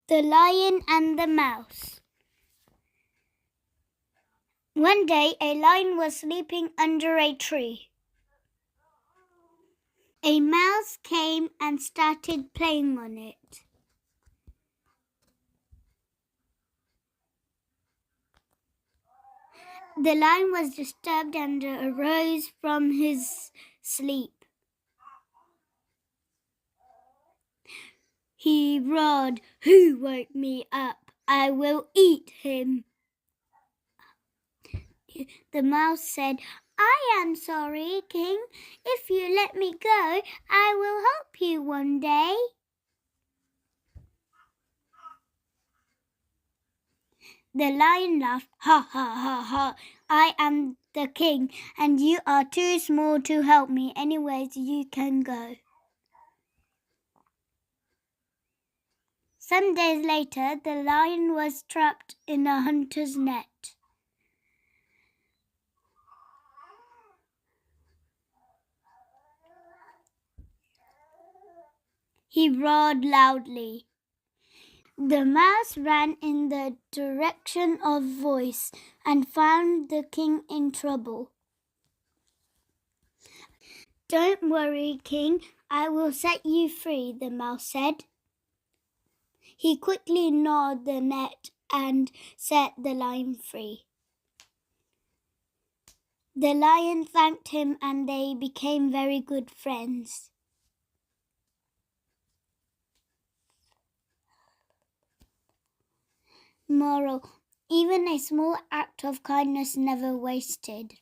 The Lion and the Mouse. One day, a lion was sleeping under a tree. A mouse came and started playing on it. The lion was disturbed and arose from his sleep. He roared, "Who woke me up? I will eat him." The mouse said, "I am sorry, King. If you let me go, I will help you one day." The lion laughed, "Ha, ha, ha, ha. I am the king, and you are too small to help me. Anyways, you can go." Some days later, the lion was trapped in a hunter's net. He roared loudly. The mouse ran in the direction of voice and found the king in trouble. "Don't worry, King. I will set you free," the mouse said. He quickly gnawed the net and set the lion free. The lion thanked him and they became very good friends. Moral: even a small act of kindness never wasted.